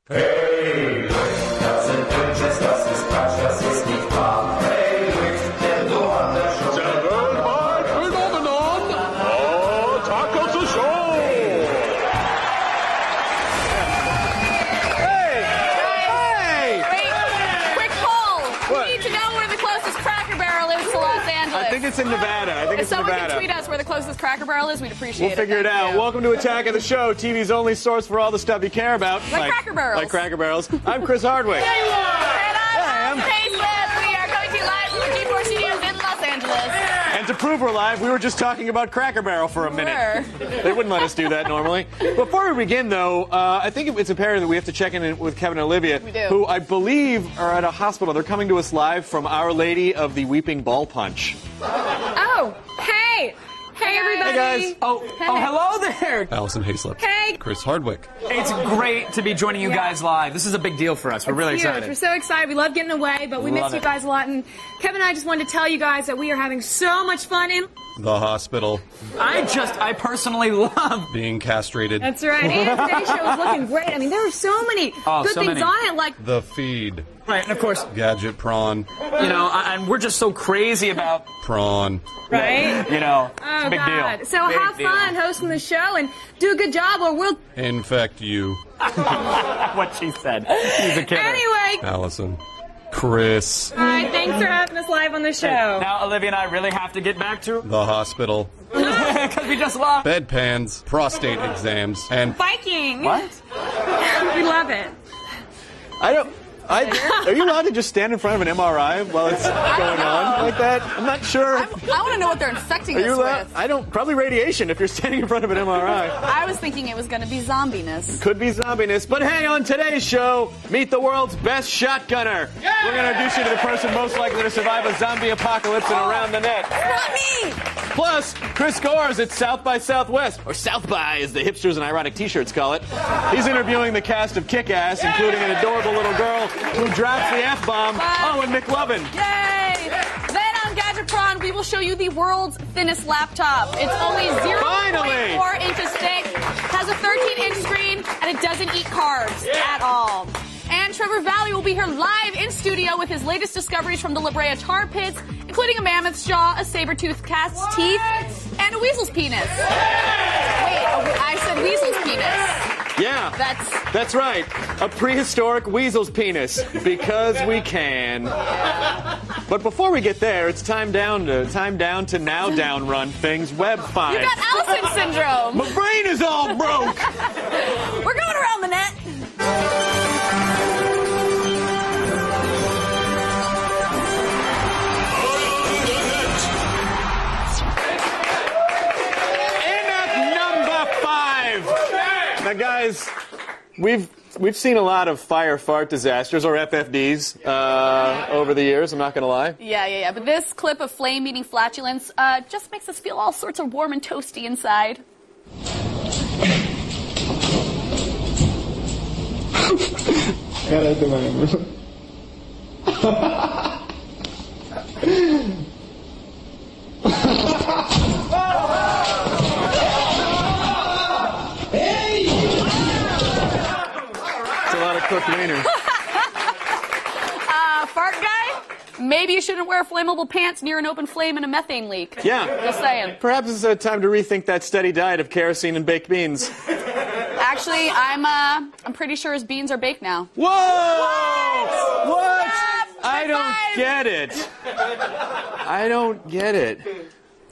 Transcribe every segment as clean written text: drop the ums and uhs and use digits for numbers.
Hey, das sind Bitches, das ist Quatsch, das ist nicht wahr. Hey, der so an der Show. Der worldwide phenomenon, Taco to Show. Hey! Wait, quick poll. What? We need to know where the closest Cracker Barrel is to Los Angeles. I think it's in Nevada. If someone can tweet us where the closest Cracker Barrel is, we'd appreciate We'll figure it Thank out. you. Welcome to Attack of the Show, TV's only source for all the stuff you care about. Like Cracker Barrels. Like Cracker Barrels. I'm Chris Hardwick. And I'm I'm- Faceless. We are coming to you live from the G4 Studios in Los Angeles. And to prove we're live, we were just talking about Cracker Barrel for a minute. They wouldn't let us do that normally. Before we begin, though, I think it's imperative that we have to check in with Kevin and Olivia, We do. who I believe are at a hospital. They're coming to us live from Our Lady of the Weeping Ball Punch. Oh, hey! Hey, everybody! Hey, guys. Oh, hello there. Allison Hayslip. Hey! Chris Hardwick. It's great to be joining you guys live. This is a big deal for us. We're really Huge. excited. We're so excited. We love getting away, but we Love miss you it. guys a lot. And Kevin and I just wanted to tell you guys that we are having so much fun in. The hospital. I personally love. Being castrated. That's right. And today's show is looking great. I mean, there were so many good so things many. on it, like The feed. Right, and of course, Gadget prawn. you know, and we're just so crazy about, Prawn. right. you know, it's Oh a big God! deal. So Big have deal. fun hosting the show and do a good job, or we'll. Infect you. What she said. She's a kidder. Anyway, Allison. Chris. all right. Thanks for having us live on the show. Now Olivia and I really have to get back to The hospital. because we just lost. Bedpans. Prostate exams. And Viking. What? We love it. Are you allowed to just stand in front of an MRI while it's going on like that? I'm not sure. I want to know what they're infecting Are you us allowed? with. I don't. Probably radiation if you're standing in front of an MRI. I was thinking it was going to be zombiness. Could be zombiness. But hey, on today's show, meet the world's best shotgunner. We're going to introduce you to the person most likely to survive a zombie apocalypse and around the net. Not me! Plus, Chris Gores at South by Southwest, or South by as the hipsters and ironic t-shirts call it. He's interviewing the cast of Kick-Ass, including an adorable little girl who drops the F-bomb. Oh, and McLovin. Yay! Then on Gadgetron, we will show you the world's thinnest laptop. It's only 0.4 inches thick, has a 13-inch screen, and it doesn't eat carbs at all. And Trevor Valley will be here live in studio with his latest discoveries from the La Brea tar pits, including a mammoth's jaw, a saber-toothed cat's teeth, and a weasel's penis. Wait, I said weasel's penis. Yeah, that's right. A prehistoric weasel's penis, because we can. But before we get there, it's time down to now down run things Web 5. You got Allison syndrome. My brain is all broke. We're going around the net. In at number 5. Now, guys, we've seen a lot of fire fart disasters, or FFDs, over the years. I'm not going to lie. Yeah. But this clip of flame-eating flatulence just makes us feel all sorts of warm and toasty inside. It's a lot of cooked wiener. Fart guy? Maybe you shouldn't wear flammable pants near an open flame and a methane leak. Yeah. Just saying. Perhaps it's time to rethink that steady diet of kerosene and baked beans. Actually, I'm pretty sure his beans are baked now. Whoa! What? I High don't five! get it. I don't get it.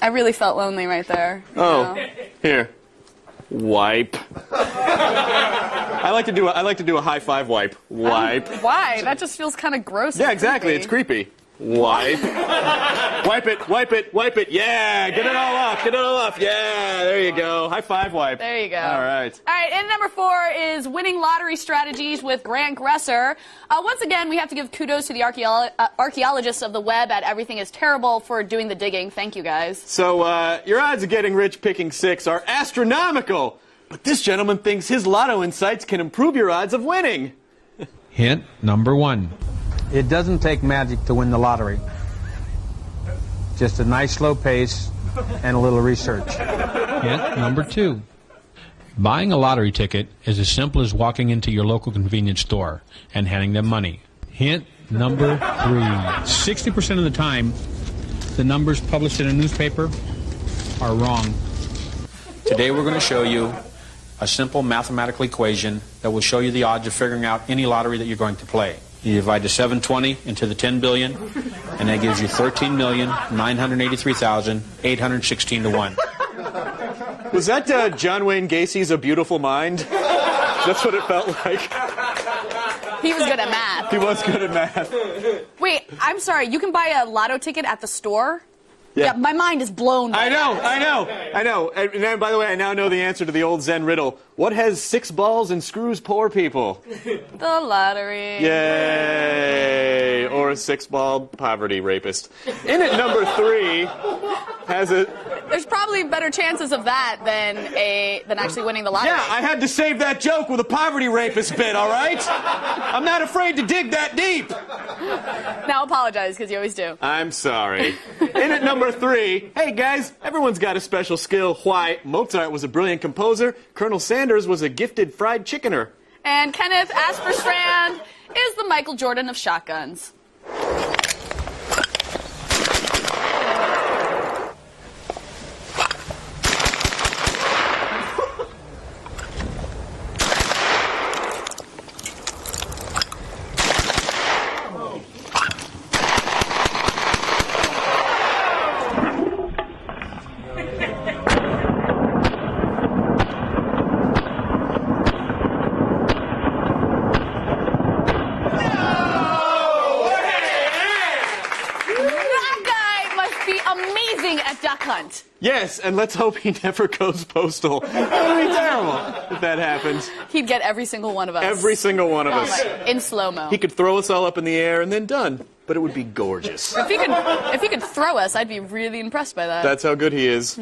I really felt lonely right there. Oh, You know? here. Wipe. I like to do a high five wipe. Wipe. Why? That just feels kind of gross. Yeah, and exactly. creepy. It's creepy. Wipe. Wipe it, wipe it, wipe it. Yeah, get it all off, get it all off. Yeah, there you go. High five wipe. There you go. All right. All right, and number 4 is winning lottery strategies with Grant Gresser. Once again, we have to give kudos to the archaeologists of the web at Everything is Terrible for doing the digging. Thank you, guys. So, your odds of getting rich picking 6 are astronomical. But this gentleman thinks his lotto insights can improve your odds of winning. Hint number 1. It doesn't take magic to win the lottery. Just a nice slow pace and a little research. Hint number 2. Buying a lottery ticket is as simple as walking into your local convenience store and handing them money. Hint number 3. 60% of the time, the numbers published in a newspaper are wrong. Today we're going to show you a simple mathematical equation that will show you the odds of figuring out any lottery that you're going to play. You divide the 720 into the 10 billion, and that gives you 13,983,816 to 1. Was that John Wayne Gacy's A Beautiful Mind? That's what it felt like. He was good at math. He was good at math. Wait, I'm sorry. You can buy a lotto ticket at the store? Yeah, my mind is blown. I know. And then, by the way, I now know the answer to the old Zen riddle. What has 6 balls and screws poor people? The lottery. Yay! Or a 6-ball poverty rapist. In at number 3 has a... There's probably better chances of that than actually winning the lottery. Yeah, I had to save that joke with a poverty rapist bit, all right? I'm not afraid to dig that deep. Now apologize, because you always do. I'm sorry. In at number 3, hey guys, everyone's got a special skill. Why? Mozart was a brilliant composer. Colonel Sanders was a gifted fried chickener. And Kenneth Asperstrand is the Michael Jordan of shotguns. At duck hunt. Yes, and let's hope he never goes postal. That would be terrible if that happens. He'd get every single one of us. Every single one of us. In slow-mo. He could throw us all up in the air and then done. But it would be gorgeous. If he could throw us, I'd be really impressed by that. That's how good he is.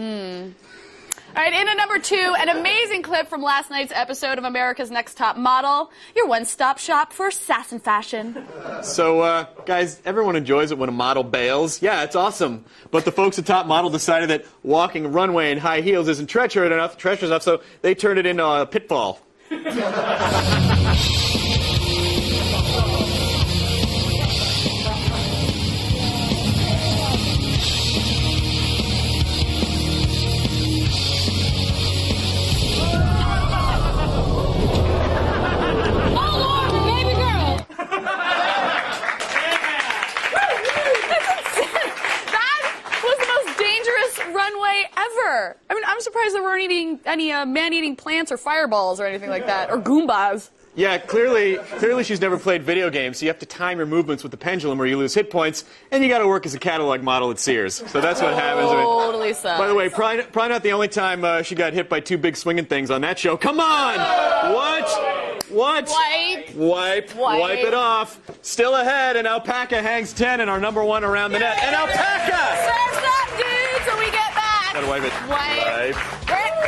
All right, in at number 2, an amazing clip from last night's episode of America's Next Top Model, your one-stop shop for sass and fashion. So, guys, everyone enjoys it when a model bails. Yeah, it's awesome. But the folks at Top Model decided that walking a runway in high heels isn't treacherous enough, so they turned it into a pitfall. I mean, I'm surprised there weren't any man-eating plants or fireballs or anything like that, or Goombas. Yeah, clearly she's never played video games, so you have to time your movements with the pendulum or you lose hit points, and you got to work as a catalog model at Sears. So that's what happens. Totally sucks. By the way, probably not the only time she got hit by 2 big swinging things on that show. Come on! What? Wipe it off. Still ahead, and Alpaca hangs 10 and our number 1 around the net. And Alpaca! Surf's up, dude, so we get back. Gotta wipe it. Wipe.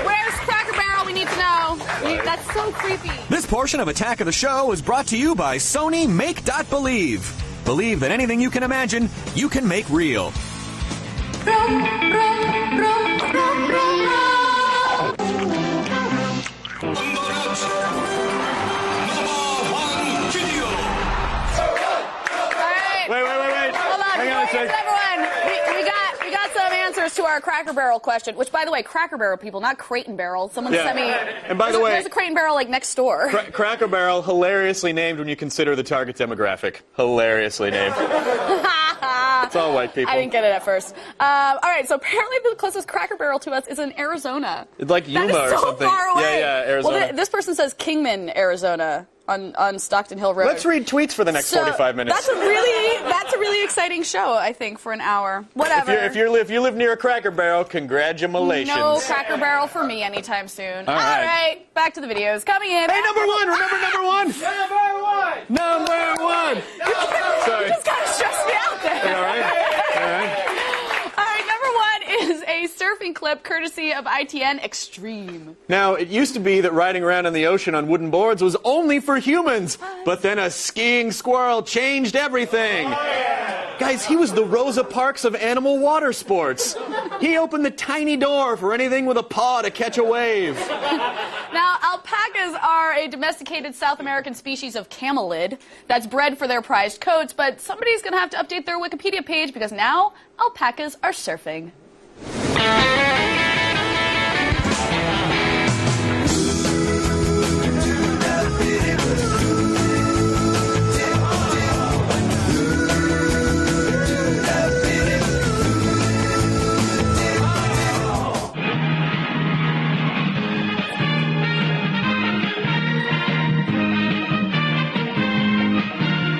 Where's Cracker Barrel? We need to know. That's so creepy. This portion of Attack of the Show is brought to you by Sony Make.Believe. Believe that anything you can imagine, you can make real. Wait. Hold on. Hang on a second. Everyone, we got some answers to our Cracker Barrel question, which, by the way, Cracker Barrel people, not Crate and Barrel. Someone sent me. And by the way, there's a Crate and Barrel like next door. Cracker Barrel, hilariously named when you consider the target demographic. Hilariously named. It's all white people. I didn't get it at first. All right, so apparently the closest Cracker Barrel to us is in Arizona. It's like Yuma that is so or something. Far away. Yeah, Arizona. Well, this person says Kingman, Arizona. On Stockton Hill Road. Let's read tweets for the next 45 minutes. That's a really exciting show, I think, for an hour. Whatever. If you live near a Cracker Barrel, congratulations. No Cracker Barrel for me anytime soon. All right, back to the videos. Coming in. Hey, number 1. Remember number 1? Number 1. Sorry. You just kind of stressed me out there. All right. All right, number 1 is a surfing clip courtesy of ITN Extreme. Now, it used to be that riding around in the ocean on wooden boards was only for humans, but then a skiing squirrel changed everything. Guys, he was the Rosa Parks of animal water sports. He opened the tiny door for anything with a paw to catch a wave. Now, Alpacas are a domesticated South American species of camelid that's bred for their prized coats, but somebody's going to have to update their Wikipedia page because now alpacas are surfing.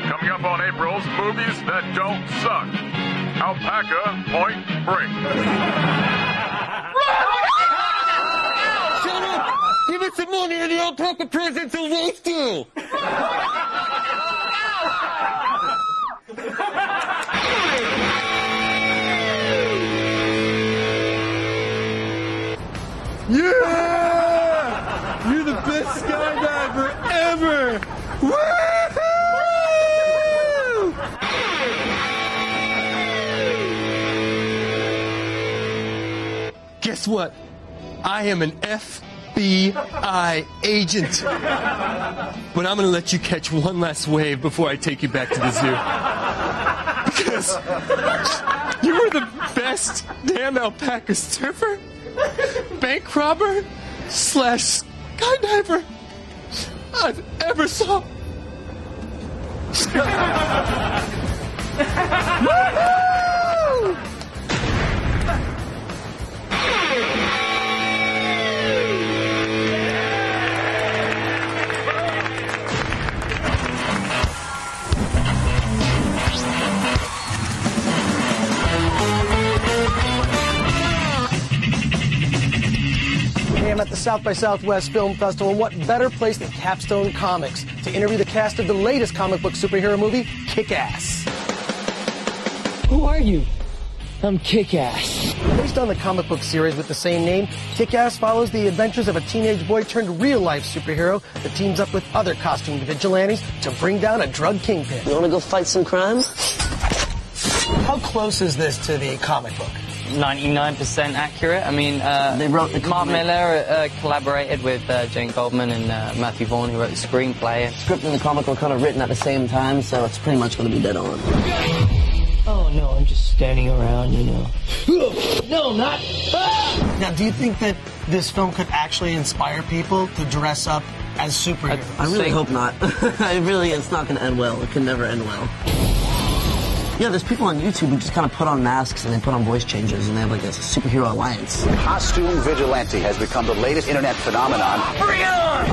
Coming up on April's Movies That Don't Suck. Alpaca Point Break. Shut up! Give us some money and the alpaca presents will roast you! Yeah! You're the best skydiver ever! Woohoo! Guess what? I am an FBI agent. But I'm gonna let you catch one last wave before I take you back to the zoo. Because you were the best damn alpaca surfer, bank robber, / skydiver I've ever saw. Woo-hoo! Hey, I'm at the South by Southwest Film Festival, and what better place than Capstone Comics to interview the cast of the latest comic book superhero movie, Kick-Ass. Who are you? I'm Kick-Ass. Based on the comic book series with the same name, Kick-Ass follows the adventures of a teenage boy turned real-life superhero that teams up with other costumed vigilantes to bring down a drug kingpin. You want to go fight some crime? How close is this to the comic book? 99% accurate. I mean, They wrote the Mark comic. Miller collaborated with Jane Goldman and Matthew Vaughn, who wrote the screenplay. The script and the comic were kind of written at the same time, so it's pretty much going to be dead on. Oh, no, I'm just standing around, you know. No, not. Now, do you think that this film could actually inspire people to dress up as superheroes? I really hope not. It's not going to end well. It can never end well. Yeah, there's people on YouTube who just kind of put on masks and they put on voice changes and they have like a superhero alliance. Costume vigilante has become the latest internet phenomenon.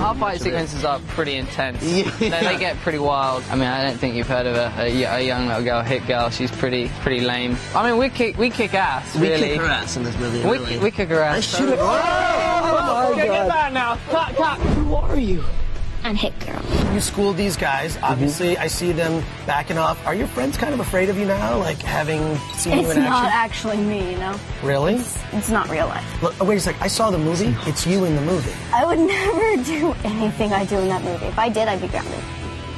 Our fight sequences are pretty intense. They get pretty wild. I mean, I don't think you've heard of a young little girl, Hit Girl. She's pretty lame. I mean, we kick ass, really. We kick her ass in this movie, really. We kick her ass. I shoot her. Oh, my God. Get back now. Cut. Who are you? I'm Hit Girl. You schooled these guys. Obviously, I see them backing off. Are your friends kind of afraid of you now, like having seen you It's in not action? actually me, you know? Really? It's not real life. Look, wait a sec. I saw the movie. It's you in the movie. I would never do anything I do in that movie. If I did, I'd be grounded.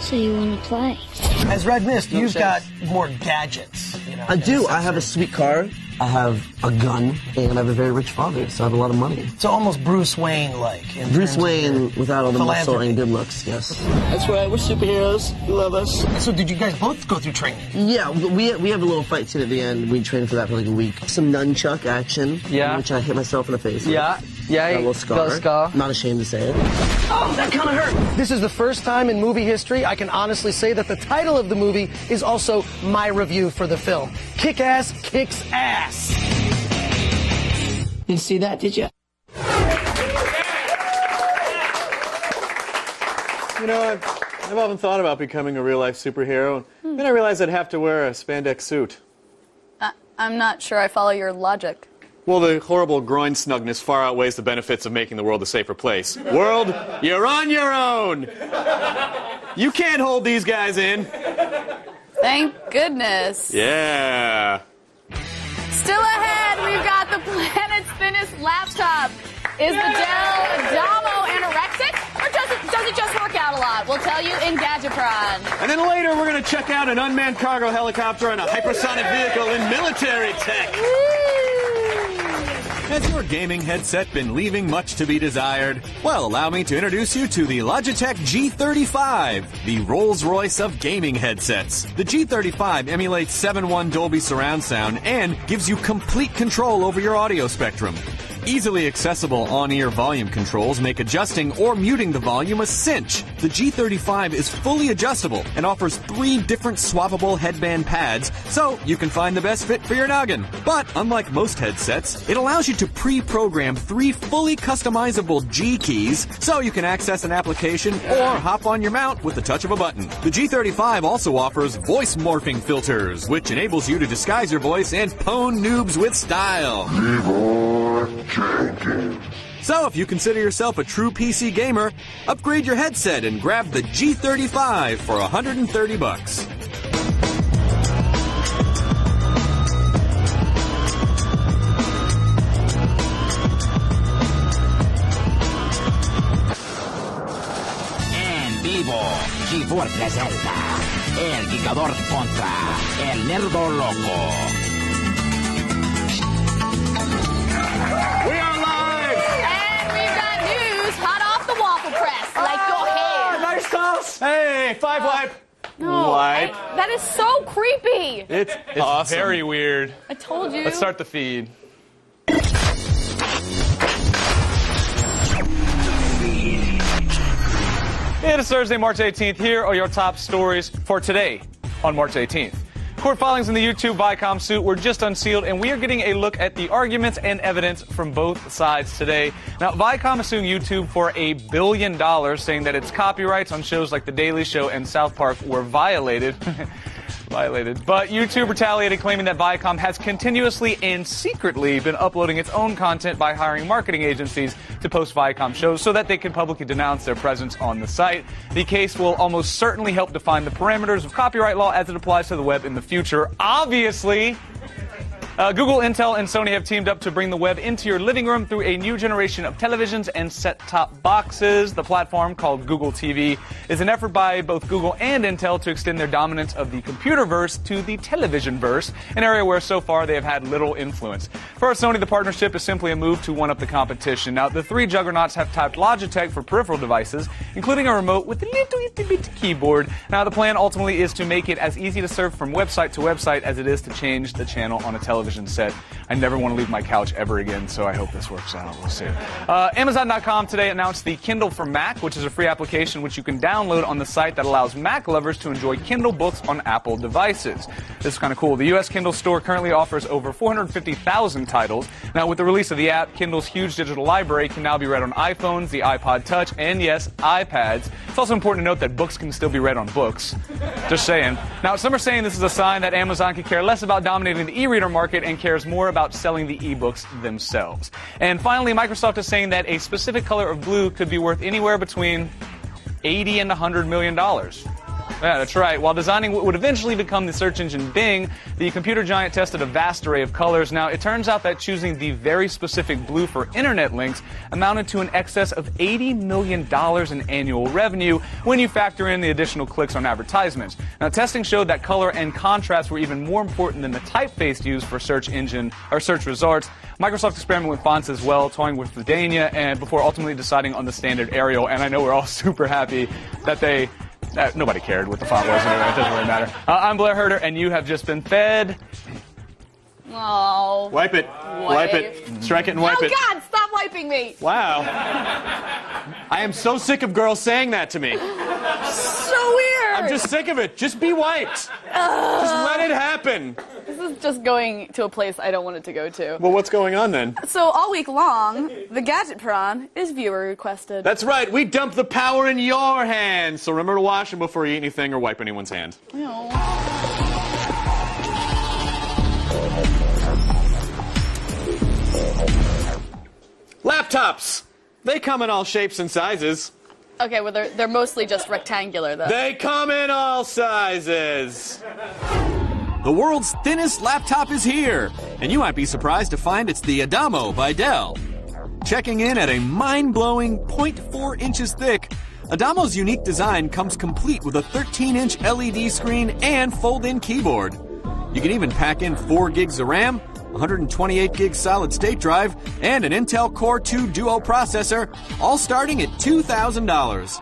So you want to play? As Red Mist, you've got more gadgets. You know, I do. I have a sweet car. I have a gun, and I have a very rich father, so I have a lot of money. So almost Bruce Wayne-like. Bruce Wayne without all the muscle philanthropy. and good looks, yes. That's right. We're superheroes. You love us. So did you guys both go through training? Yeah, we have a little fight scene at the end. We trained for that for like a week. Some nunchuck action, in which I hit myself in the face. Yeah, got a little scar. got a scar. Not ashamed to say it. Oh, that kind of hurt. This is the first time in movie history I can honestly say that the title of the movie is also my review for the film. Kick-Ass Kicks Ass. Didn't see that, did you? You know, I've often thought about becoming a real-life superhero, and then I realized I'd have to wear a spandex suit. I'm not sure I follow your logic. Well, the horrible groin snugness far outweighs the benefits of making the world a safer place. World, you're on your own! You can't hold these guys in. Thank goodness. Yeah. Still ahead, we've got the planet's thinnest laptop. Is the Dell Domo anorexic, or does it just work out a lot? We'll tell you in Gadgetron. And then later, we're going to check out an unmanned cargo helicopter and a hypersonic vehicle in military tech. Has your gaming headset been leaving much to be desired? Well, allow me to introduce you to the Logitech G35, the Rolls-Royce of gaming headsets. The G35 emulates 7.1 Dolby surround sound and gives you complete control over your audio spectrum. Easily accessible on-ear volume controls make adjusting or muting the volume a cinch. The G35 is fully adjustable and offers 3 different swappable headband pads, so you can find the best fit for your noggin. But unlike most headsets, it allows you to pre-program 3 fully customizable G keys, so you can access an application or hop on your mount with the touch of a button. The G35 also offers voice morphing filters, which enables you to disguise your voice and pwn noobs with style. So if you consider yourself a true PC gamer, upgrade your headset and grab the G35 for $130. En vivo, G4 presenta El Gigador contra El Nerdo Loco. We are live! And we've got news hot off the waffle press. Like your hair. Nice toss! Hey, 5 wipe. No, Wipe. that is so creepy. It's awesome. Very weird. I told you. Let's start the feed. It is Thursday, March 18th. Here are your top stories for today on March 18th. Court filings in the YouTube Viacom suit were just unsealed, and we are getting a look at the arguments and evidence from both sides today. Now, Viacom is suing YouTube for $1 billion, saying that its copyrights on shows like The Daily Show and South Park were violated. But YouTube retaliated, claiming that Viacom has continuously and secretly been uploading its own content by hiring marketing agencies to post Viacom shows so that they can publicly denounce their presence on the site. The case will almost certainly help define the parameters of copyright law as it applies to the web in the future. Obviously, Google, Intel, and Sony have teamed up to bring the web into your living room through a new generation of televisions and set-top boxes. The platform, called Google TV, is an effort by both Google and Intel to extend their dominance of the computer-verse to the television-verse, an area where so far they have had little influence. For Sony, the partnership is simply a move to one-up the competition. Now, the 3 juggernauts have typed Logitech for peripheral devices, including a remote with a little bit keyboard. Now, the plan ultimately is to make it as easy to surf from website to website as it is to change the channel on a television set. I never want to leave my couch ever again, so I hope this works out. We'll see. Amazon.com today announced the Kindle for Mac, which is a free application which you can download on the site that allows Mac lovers to enjoy Kindle books on Apple devices. This is kind of cool. The U.S. Kindle store currently offers over 450,000 titles. Now, with the release of the app, Kindle's huge digital library can now be read on iPhones, the iPod Touch, and yes, iPads. It's also important to note that books can still be read on books. Just saying. Now, some are saying this is a sign that Amazon could care less about dominating the e-reader market and cares more about selling the ebooks themselves. And finally, Microsoft is saying that a specific color of blue could be worth anywhere between $80 and $100 million. Yeah, that's right. While designing what would eventually become the search engine Bing, the computer giant tested a vast array of colors. Now, it turns out that choosing the very specific blue for internet links amounted to an excess of $80 million in annual revenue when you factor in the additional clicks on advertisements. Now, testing showed that color and contrast were even more important than the typeface used for search engine or search results. Microsoft experimented with fonts as well, toying with Vidania, and before ultimately deciding on the standard Arial. And I know we're all super happy that they... nobody cared what the font was anyway. It doesn't really matter. I'm Blair Herter, and you have just been fed. Oh. Wipe it. Wipe it. Strike it and wipe it. Oh, God, stop wiping me. Wow. I am so sick of girls saying that to me. So weird. I'm just sick of it. Just be wiped. Just let it happen. This is just going to a place I don't want it to go to. Well, what's going on then? So all week long, the Gadget Prawn is viewer requested. That's right. We dump the power in your hands. So remember to wash them before you eat anything or wipe anyone's hand. Laptops. They come in all shapes and sizes. Okay, well, they're mostly just rectangular, though. They come in all sizes. The world's thinnest laptop is here, and you might be surprised to find it's the Adamo by Dell. Checking in at a mind-blowing 0.4 inches thick, Adamo's unique design comes complete with a 13-inch LED screen and fold-in keyboard. You can even pack in 4 gigs of RAM 128 gig solid-state drive, and an Intel Core 2 Duo processor, all starting at $2,000.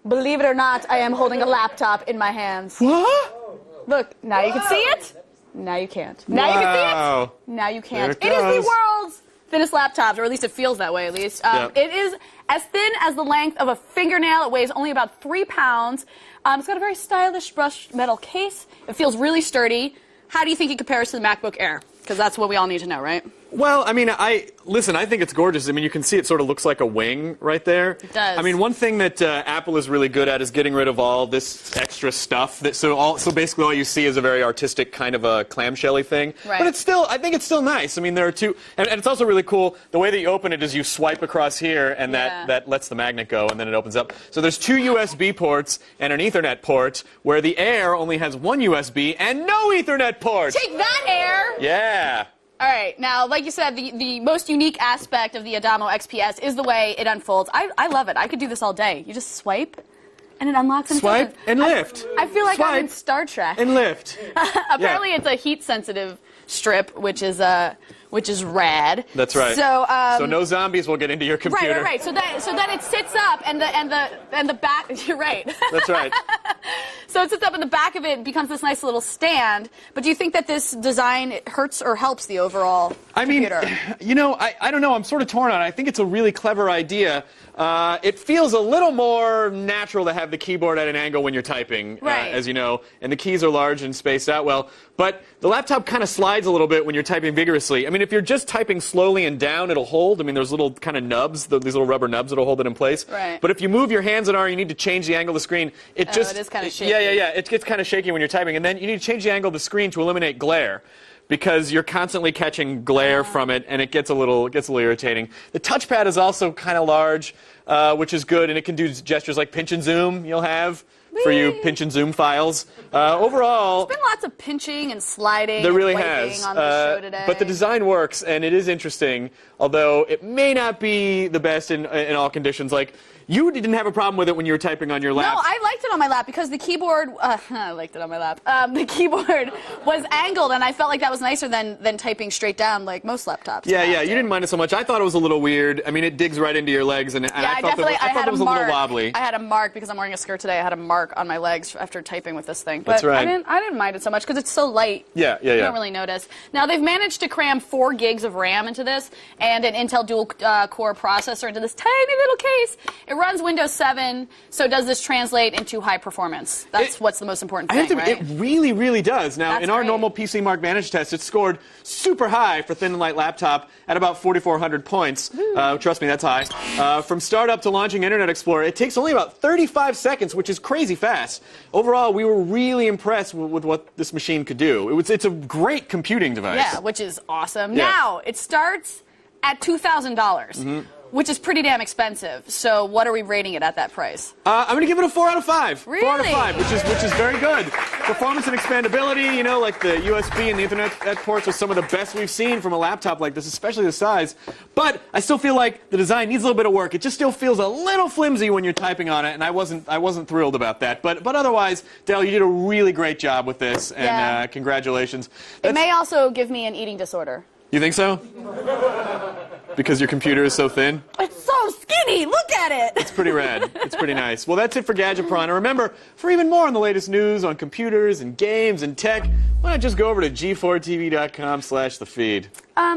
Believe it or not, I am holding a laptop in my hands. What? Look, now you can see it. Now you can't. Now you can see it. Now you can't. There It it is the goes. world's thinnest laptop, or at least it feels that way, at least. Yep. It is as thin as the length of a fingernail. It weighs only about 3 pounds. It's got a very stylish brushed metal case. It feels really sturdy. How do you think it compares to the MacBook Air? Because that's what we all need to know, right? Well, I mean, I think it's gorgeous. I mean, you can see it sort of looks like a wing right there. It does. I mean, one thing that Apple is really good at is getting rid of all this extra stuff. So basically all you see is a very artistic kind of a clamshelly thing. Right. But I think it's still nice. I mean, there are two, and it's also really cool. The way that you open it is you swipe across here, and that lets the magnet go, and then it opens up. So there's 2 USB ports and an Ethernet port, where the Air only has 1 USB and no Ethernet port. Take that, Air! Yeah. All right, now, like you said, the most unique aspect of the Adamo XPS is the way it unfolds. I love it. I could do this all day. You just swipe, and it unlocks. And Swipe and lift. I feel like I'm Swipe in Star Trek. and lift. Apparently, it's a heat-sensitive strip, which is rad. That's right. So no zombies will get into your computer. Right. So then it sits up, and the back. You're right. That's right. So it sits up, and the back of it becomes this nice little stand. But do you think that this design hurts or helps the overall computer? You know, I don't know. I'm sort of torn on it. I think it's a really clever idea. It feels a little more natural to have the keyboard at an angle when you're typing, as you know, and the keys are large and spaced out well. But the laptop kind of slides a little bit when you're typing vigorously. I mean, if you're just typing slowly and down, it'll hold. I mean, there's little kind of nubs, these little rubber nubs that'll hold it in place. Right. But if you move your hands you need to change the angle of the screen, it is kind of shaky. Yeah. It gets kind of shaky when you're typing. And then you need to change the angle of the screen to eliminate glare, because you're constantly catching glare from it, and it gets a little irritating. The touchpad is also kind of large, which is good, and it can do gestures like pinch and zoom. You'll have for you pinch and zoom files. Overall, there's been lots of pinching and sliding. There really and wiping has. on the show today. But the design works, and it is interesting, although it may not be the best in all conditions. Like, you didn't have a problem with it when you were typing on your lap. No, I liked it on my lap because the keyboard. I liked it on my lap. The keyboard was angled, and I felt like that was nicer than typing straight down like most laptops. Yeah, you didn't mind it so much. I thought it was a little weird. I mean, it digs right into your legs, and I thought it was a little wobbly. I had a mark because I'm wearing a skirt today. I had a mark on my legs after typing with this thing. But That's right. I didn't mind it so much because it's so light. Yeah. You don't really notice. Now, they've managed to cram 4 gigs of RAM into this and an Intel dual-core processor into this tiny little case. It runs Windows 7. So does this translate into high performance? That's what's the most important thing, right? It really, really does. Now, That's in our great. normal PC Mark Vantage test, it scored super high for thin and light laptop at about 4,400 points. Trust me, that's high. From startup to launching Internet Explorer, it takes only about 35 seconds, which is crazy fast. Overall, we were really impressed with what this machine could do. It's a great computing device. Yeah, which is awesome. Yeah. Now, it starts at $2,000. Which is pretty damn expensive. So what are we rating it at that price? I'm going to give it a 4 out of 5. Really? 4 out of 5, which is very good. Performance and expandability, you know, like the USB and the Ethernet ports are some of the best we've seen from a laptop like this, especially the size. But I still feel like the design needs a little bit of work. It just still feels a little flimsy when you're typing on it, and I wasn't thrilled about that. But otherwise, Dell, you did a really great job with this, and congratulations. It may also give me an eating disorder. You think so? Because your computer is so thin? It's so skinny. Look at it. It's pretty rad. It's pretty nice. Well, that's it for Gadgetron. And remember, for even more on the latest news on computers and games and tech, why not just go over to g4tv.com/thefeed.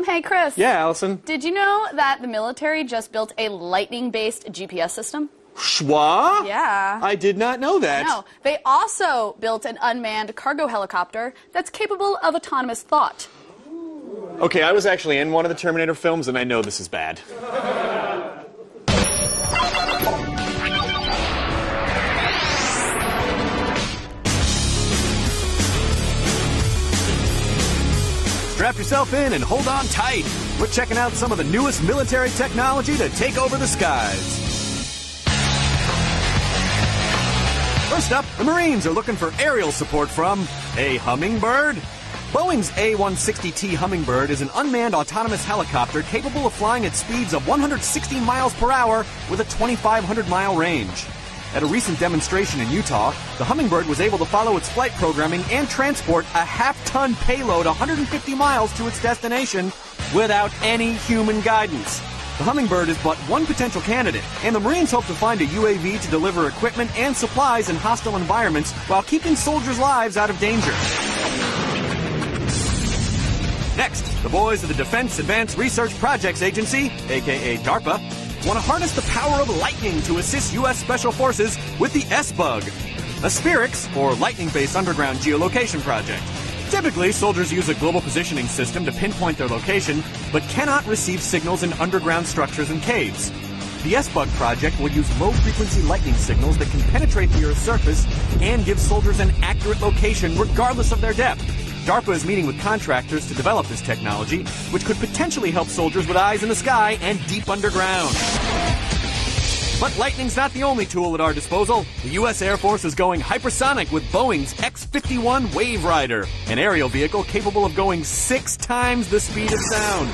Hey, Chris. Yeah, Allison? Did you know that the military just built a lightning-based GPS system? Schwa? Yeah. I did not know that. No. They also built an unmanned cargo helicopter that's capable of autonomous thought. Okay, I was actually in one of the Terminator films, and I know this is bad. Strap yourself in and hold on tight. We're checking out some of the newest military technology to take over the skies. First up, the Marines are looking for aerial support from a Hummingbird. Boeing's A-160T Hummingbird is an unmanned autonomous helicopter capable of flying at speeds of 160 miles per hour with a 2,500-mile range. At a recent demonstration in Utah, the Hummingbird was able to follow its flight programming and transport a half-ton payload 150 miles to its destination without any human guidance. The Hummingbird is but one potential candidate, and the Marines hope to find a UAV to deliver equipment and supplies in hostile environments while keeping soldiers' lives out of danger. Next, the boys of the Defense Advanced Research Projects Agency, aka DARPA, want to harness the power of lightning to assist U.S. Special Forces with the S-Bug, a SPIRIX, or lightning-based underground geolocation project. Typically, soldiers use a global positioning system to pinpoint their location, but cannot receive signals in underground structures and caves. The S-Bug project will use low-frequency lightning signals that can penetrate the Earth's surface and give soldiers an accurate location regardless of their depth. DARPA is meeting with contractors to develop this technology, which could potentially help soldiers with eyes in the sky and deep underground. But lightning's not the only tool at our disposal. The U.S. Air Force is going hypersonic with Boeing's X-51 Wave Rider, an aerial vehicle capable of going 6 times the speed of sound.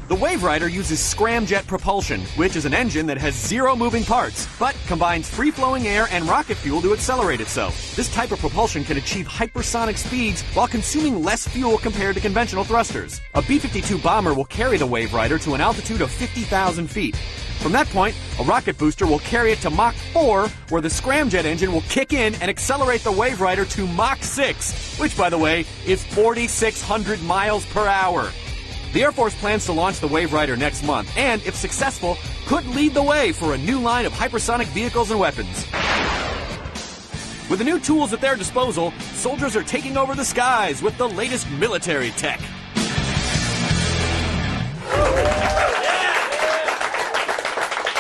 The Wave Rider uses scramjet propulsion, which is an engine that has 0 moving parts, but combines free-flowing air and rocket fuel to accelerate itself. This type of propulsion can achieve hypersonic speeds while consuming less fuel compared to conventional thrusters. A B-52 bomber will carry the Wave Rider to an altitude of 50,000 feet. From that point, a rocket booster will carry it to Mach 4, where the scramjet engine will kick in and accelerate the Wave Rider to Mach 6, which, by the way, is 4,600 miles per hour. The Air Force plans to launch the Wave Rider next month, and, if successful, could lead the way for a new line of hypersonic vehicles and weapons. With the new tools at their disposal, soldiers are taking over the skies with the latest military tech.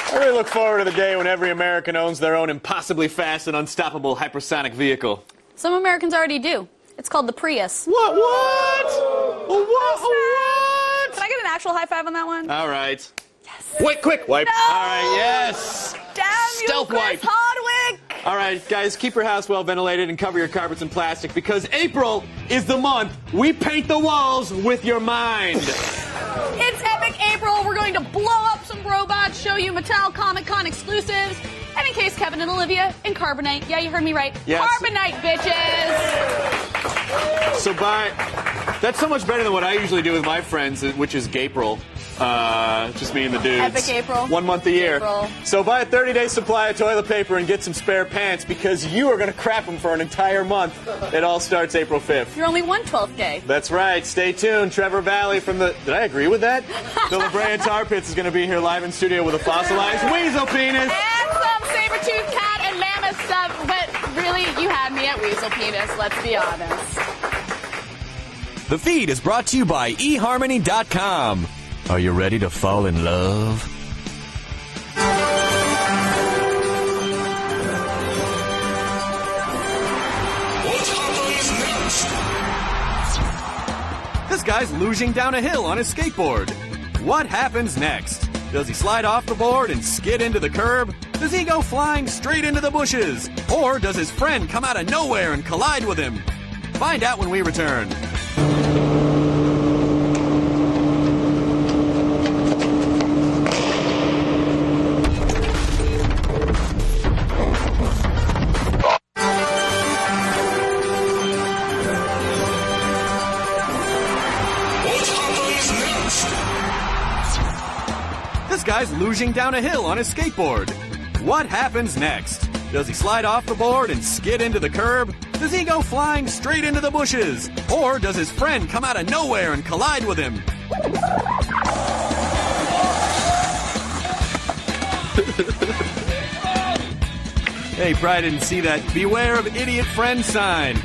I really look forward to the day when every American owns their own impossibly fast and unstoppable hypersonic vehicle. Some Americans already do. It's called the Prius. What? Can I get an actual high five on that one? All right. Yes. Wait, quick wipe. No! All right, yes. Damn Stealth you, Chris wipe. Hardwick! All right, guys, keep your house well ventilated and cover your carpets in plastic because April is the month we paint the walls with your mind. It's Epic April. We're going to blow up some robots, show you Mattel Comic-Con exclusives, and in case Kevin and Olivia, in Carbonite. Yeah, you heard me right. Yes. Carbonite, bitches! So that's so much better than what I usually do with my friends, which is Gapril. Just me and the dudes. Epic April. 1 month a year. April. So buy a 30-day supply of toilet paper and get some spare pants because you are going to crap them for an entire month. It all starts April 5th. You're only 1/12 gay. That's right. Stay tuned. Trevor Valley from the... Did I agree with that? The La Brea Tar Pits is going to be here live in studio with a fossilized weasel penis. And some saber-toothed cat and mammoth stuff. But really, you had me at weasel penis. Let's be honest. The feed is brought to you by eHarmony.com. Are you ready to fall in love? What happens next? This guy's luging down a hill on his skateboard. What happens next? Does he slide off the board and skid into the curb? Does he go flying straight into the bushes? Or does his friend come out of nowhere and collide with him? Find out when we return. This guy's luging down a hill on his skateboard. What happens next? Does he slide off the board and skid into the curb? Does he go flying straight into the bushes? Or does his friend come out of nowhere and collide with him? Hey, probably didn't see that beware of idiot friend sign.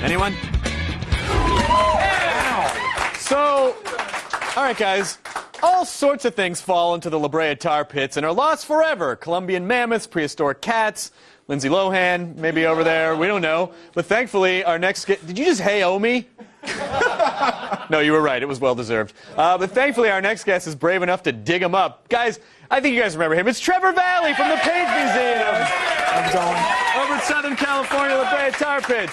Anyone? So, all right, guys. All sorts of things fall into the La Brea Tar Pits and are lost forever. Columbian mammoths, prehistoric cats, Lindsay Lohan, maybe over there. We don't know. But thankfully, our next... Did you just hey-oh me? No, you were right. It was well-deserved. But thankfully, our next guest is brave enough to dig them up. Guys, I think you guys remember him. It's Trevor Valley from the Page Museum. How's it going? Over Southern California, La Brea Tar Pits.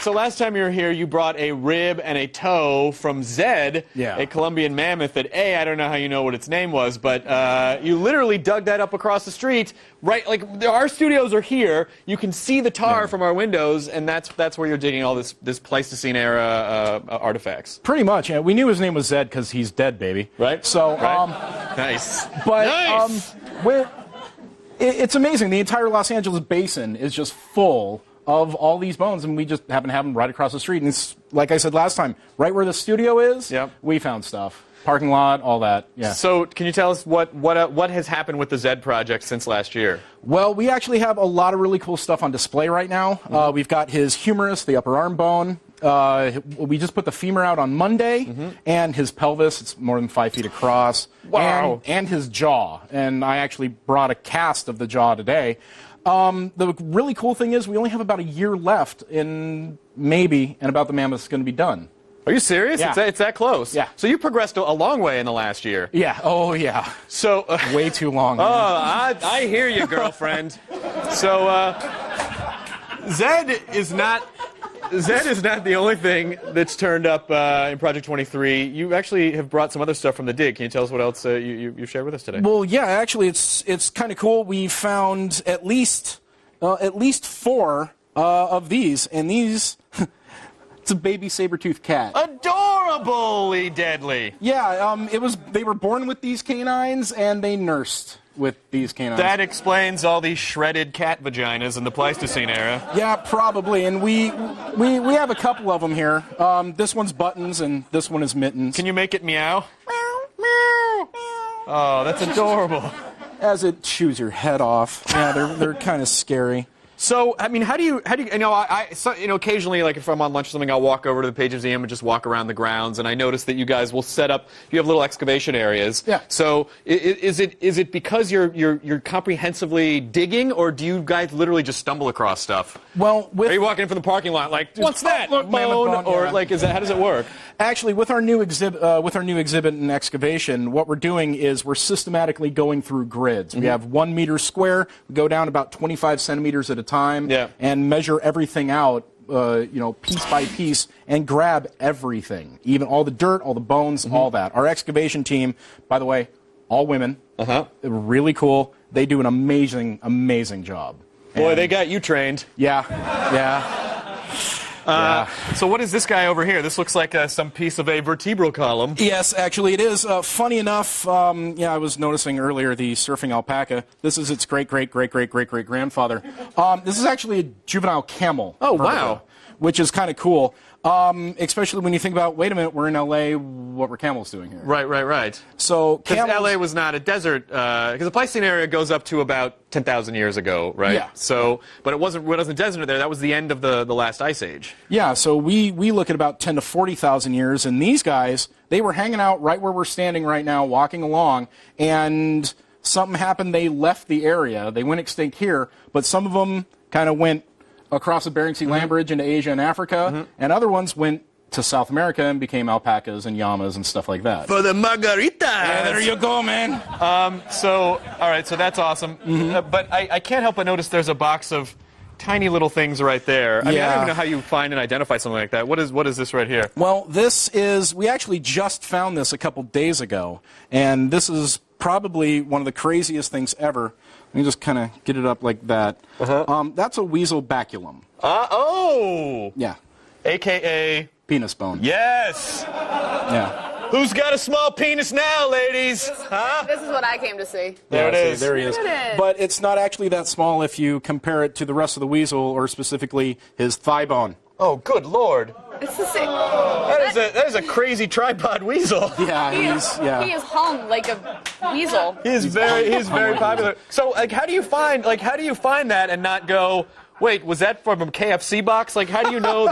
So last time you were here, you brought a rib and a toe from Zed, a Colombian mammoth that, I don't know how you know what its name was, but you literally dug that up across the street. Right, like our studios are here. You can see the tar from our windows, and that's where you're digging all this Pleistocene era artifacts. Pretty much. Yeah. We knew his name was Zed because he's dead, baby. Right. So, nice. But nice. It's amazing. The entire Los Angeles basin is just full of all these bones, and we just happen to have them right across the street. And it's like I said last time, right where the studio is. We found stuff. Parking lot, all that. Yeah. So, can you tell us what has happened with the Zed project since last year? Well, we actually have a lot of really cool stuff on display right now. We've got his humerus, the upper arm bone. We just put the femur out on Monday, and his pelvis. It's more than 5 feet across. Wow. And his jaw. And I actually brought a cast of the jaw today. The really cool thing is we only have about a year left and about the mammoth's going to be done. Are you serious? Yeah. It's that close? Yeah. So you progressed a long way in the last year. Yeah. Oh, yeah. So way too long. I hear you, girlfriend. So Zed is not the only thing that's turned up in Project 23. You actually have brought some other stuff from the dig. Can you tell us what else you shared with us today? Well, yeah, actually, it's kind of cool. We found at least 4 of these, and these. It's a baby saber-toothed cat. Adorably deadly. Yeah, they were born with these canines, and they nursed with these canines. That explains all these shredded cat vaginas in the Pleistocene era. Yeah, probably. And we have a couple of them here. This one's Buttons, and this one is Mittens. Can you make it meow? Meow. Oh, that's adorable. As it chews your head off. Yeah, they're kind of scary. So, I mean, how do you occasionally, like if I'm on lunch or something, I'll walk over to the Page Museum and just walk around the grounds, and I notice that you guys will set up, you have little excavation areas. Yeah. So, is it because you're comprehensively digging, or do you guys literally just stumble across stuff? Well, are you walking in from the parking lot like, what's that? Bone? Or like, how does it work? Actually, with our new exhibit and excavation, what we're doing is we're systematically going through grids. We have 1 meter square. We go down about 25 centimeters at a time and measure everything out, piece by piece, and grab everything, even all the dirt, all the bones, all that. Our excavation team, by the way, all women, really cool. They do an amazing, amazing job. Boy, they got you trained. Yeah. So what is this guy over here? This looks like some piece of a vertebral column. Yes, actually it is. Funny enough, I was noticing earlier the surfing alpaca. This is its great-great-great-great-great-grandfather. This is actually a juvenile camel. Oh, wow. Which is kind of cool. Especially when you think about, wait a minute, we're in L.A., what were camels doing here? Right. So because L.A. was not a desert, because the Pleistocene area goes up to about 10,000 years ago, right? Yeah. So, but it wasn't desert there. That was the end of the last ice age. Yeah, so we look at about 10 to 40,000 years, and these guys, they were hanging out right where we're standing right now, walking along, and something happened. They left the area. They went extinct here, but some of them kind of went across the Bering Sea land bridge into Asia and Africa, and other ones went to South America and became alpacas and llamas and stuff like that. For the margaritas! Yeah, there you go, man. All right, so that's awesome. But I can't help but notice there's a box of tiny little things right there. I mean, I don't even know how you find and identify something like that. What is this right here? Well, we actually just found this a couple days ago, and this is probably one of the craziest things ever. Let me just kind of get it up like that. That's a weasel baculum. Yeah. A.K.A. penis bone. Yes! Yeah. Who's got a small penis now, ladies? Huh? This is what I came to see. There it is. There he is. But it's not actually that small if you compare it to the rest of the weasel, or specifically his thigh bone. Oh, good Lord. It's the same. That is a crazy tripod weasel. Yeah, he is hung like a weasel. He's very popular. So, like, how do you find that and not go, wait, was that from a KFC box? Like, how do you know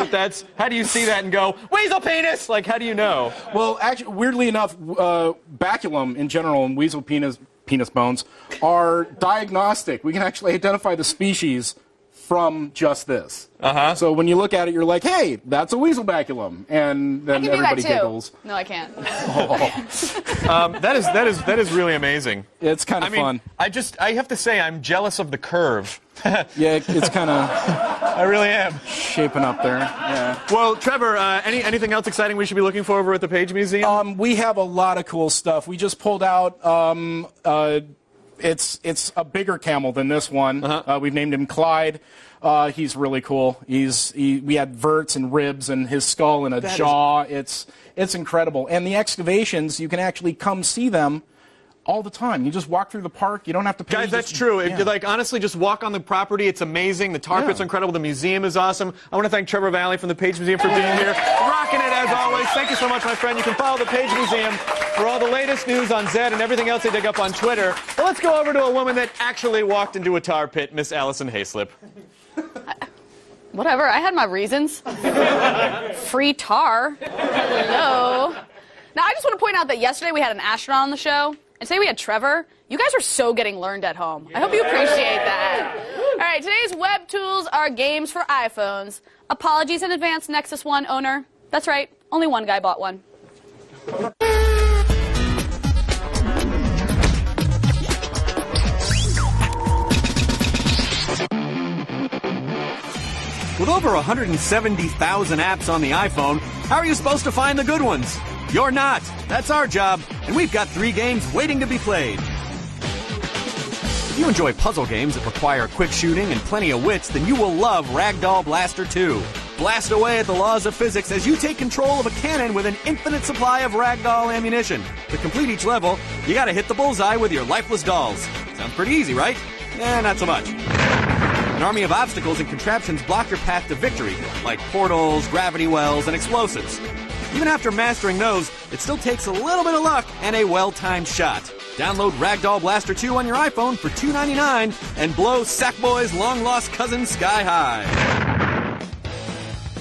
how do you see that and go, weasel penis? Like, how do you know? Well, actually, weirdly enough, baculum in general and weasel penis bones are diagnostic. We can actually identify the species from just this. Uh-huh. So when you look at it, you're like, hey, that's a weasel baculum. And then I can do everybody that too. giggles. No, I can't. That is really amazing. It's kind of fun. I have to say, I'm jealous of the curve. Yeah, it's kind of... I really am. Shaping up there, yeah. Well, Trevor, anything else exciting we should be looking for over at the Page Museum? We have a lot of cool stuff. We just pulled out... It's a bigger camel than this one. We've named him Clyde. He's really cool. We had verts and ribs and his skull and a jaw. It's incredible. And the excavations, you can actually come see them all the time. You just walk through the park. You don't have to pay. Guys, that's true. If you honestly, just walk on the property. It's amazing. The tar pit's incredible. The museum is awesome. I want to thank Trevor Valley from the Page Museum for being here. Rocking it as always. Thank you so much, my friend. You can follow the Page Museum for all the latest news on Zed and everything else they dig up on Twitter. But let's go over to a woman that actually walked into a tar pit, Miss Allison Hayslip. Whatever. I had my reasons. Free tar. Hello. Now, I just want to point out that yesterday we had an astronaut on the show. And today we had Trevor. You guys are so getting learned at home. I hope you appreciate that. All right, today's web tools are games for iPhones. Apologies in advance, Nexus One owner. That's right, only one guy bought one. With over 170,000 apps on the iPhone, how are you supposed to find the good ones? You're not. That's our job, and we've got 3 games waiting to be played. If you enjoy puzzle games that require quick shooting and plenty of wits, then you will love Ragdoll Blaster 2. Blast away at the laws of physics as you take control of a cannon with an infinite supply of ragdoll ammunition. To complete each level, you gotta hit the bullseye with your lifeless dolls. Sounds pretty easy, right? Not so much. An army of obstacles and contraptions block your path to victory, like portals, gravity wells, and explosives. Even after mastering those, it still takes a little bit of luck and a well-timed shot. Download Ragdoll Blaster 2 on your iPhone for $2.99 and blow Sackboy's long-lost cousin sky high.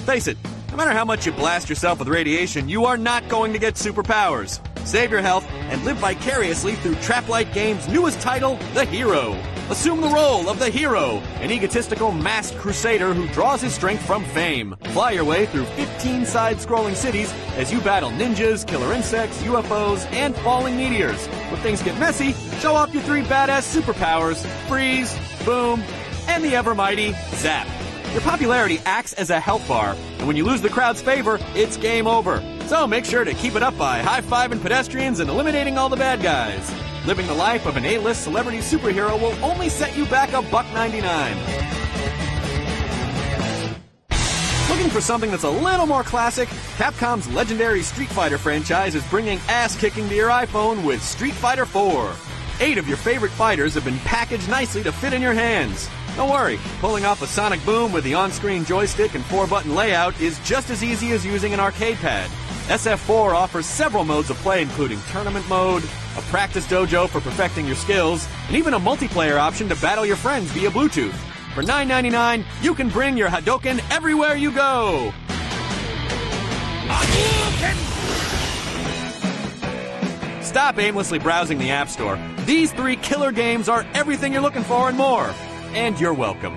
Face it, no matter how much you blast yourself with radiation, you are not going to get superpowers. Save your health and live vicariously through Traplight Games' newest title, The Hero. Assume the role of the hero, an egotistical masked crusader who draws his strength from fame. Fly your way through 15 side-scrolling cities as you battle ninjas, killer insects, UFOs, and falling meteors. When things get messy, show off your 3 badass superpowers, Freeze, Boom, and the ever-mighty Zap. Your popularity acts as a health bar, and when you lose the crowd's favor, it's game over. So make sure to keep it up by high-fiving pedestrians and eliminating all the bad guys. Living the life of an A-list celebrity superhero will only set you back $1.99. Looking for something that's a little more classic? Capcom's legendary Street Fighter franchise is bringing ass-kicking to your iPhone with Street Fighter 4. 8 of your favorite fighters have been packaged nicely to fit in your hands. Don't worry, pulling off a sonic boom with the on-screen joystick and 4-button layout is just as easy as using an arcade pad. SF4 offers several modes of play, including tournament mode, a practice dojo for perfecting your skills, and even a multiplayer option to battle your friends via Bluetooth. For $9.99, you can bring your Hadoken everywhere you go! Stop aimlessly browsing the App Store. These 3 killer games are everything you're looking for and more. And you're welcome.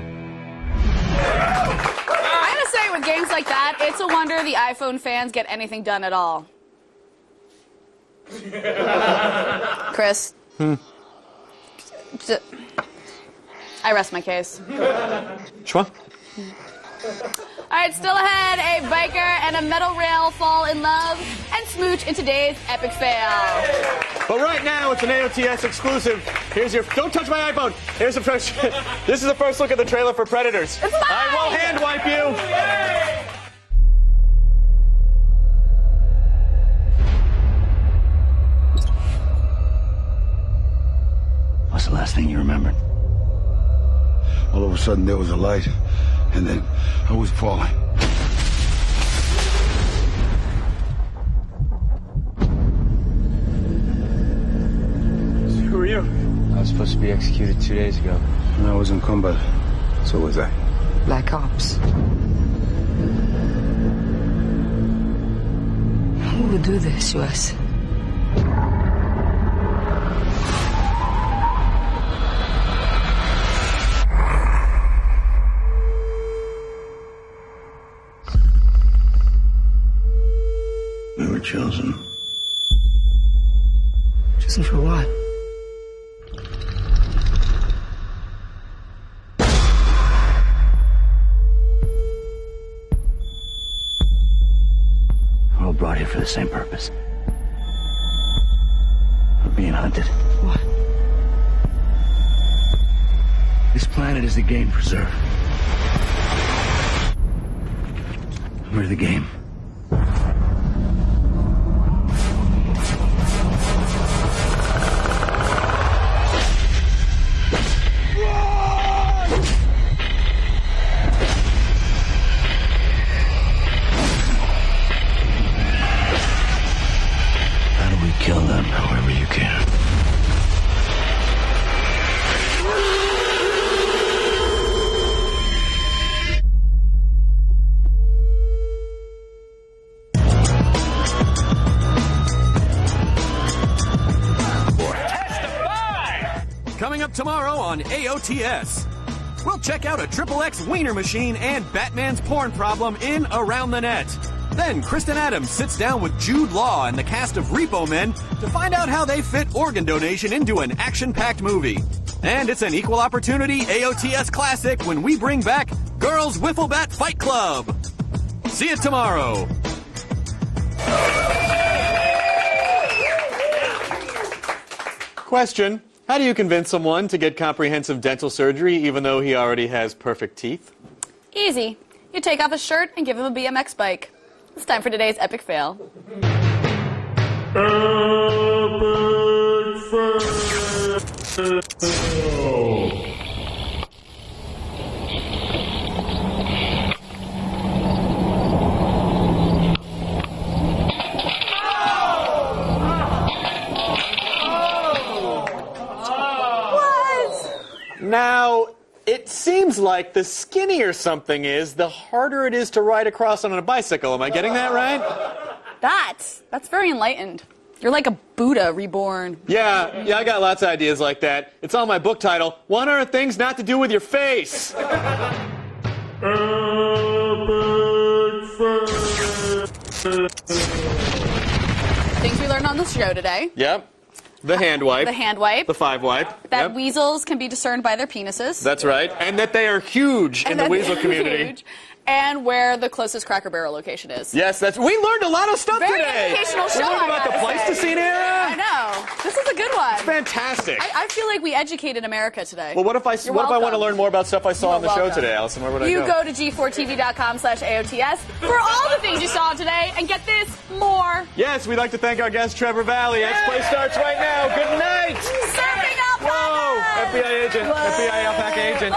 I gotta say, with games like that, it's a wonder the iPhone fans get anything done at all. Chris. I rest my case. Sure. All right, still ahead, a biker and a metal rail fall in love and smooch in today's epic fail. But right now, it's an AOTS exclusive. Here's your... Don't touch my iPhone! Here's the first... This is the first look at the trailer for Predators. It's mine! I will hand wipe you! What's the last thing you remembered? All of a sudden, there was a light, and then I was falling. Who are you? I was supposed to be executed 2 days ago. And I was in combat. So was I. Black Ops. Who would do this to us? the same purpose. We're being hunted. What? This planet is the game preserve. We're the game. How do we kill them however you can? Coming up tomorrow on AOTS. We'll check out a XXX wiener machine and Batman's porn problem in Around the Net. Then Kristen Adams sits down with Jude Law and the cast of Repo Men to find out how they fit organ donation into an action-packed movie. And it's an equal opportunity AOTS classic when we bring back Girls Wiffle Bat Fight Club. See you tomorrow. Question. How do you convince someone to get comprehensive dental surgery even though he already has perfect teeth? Easy. You take off his shirt and give him a BMX bike. It's time for today's epic fail. Now, it seems like the skinnier something is, the harder it is to ride across on a bicycle. Am I getting that right? That's very enlightened. You're like a Buddha reborn. Yeah, I got lots of ideas like that. It's on my book title, 100 Things Not to Do with Your Face. Things we learned on the show today. Yep. The hand wipe. The hand wipe. The 5 wipe. That Yep. weasels can be discerned by their penises. That's right. And that they are huge in the weasel community. Huge. And where the closest Cracker Barrel location is. Yes, we learned a lot of stuff Very today. educational show. We learned about the Pleistocene era. I know. This is a good one. Fantastic. I feel like we educated America today. Well, what if I want to learn more about stuff I saw on the show welcome. today, Allison? Where would I You go? go to g4tv.com/AOTS for all the things you saw today, and get this, more. Yes, we'd like to thank our guest, Trevor Valley. X-Play starts right now. Good night. Surfing Alpaca. Whoa, FBI agent. FBI Alpaca agent.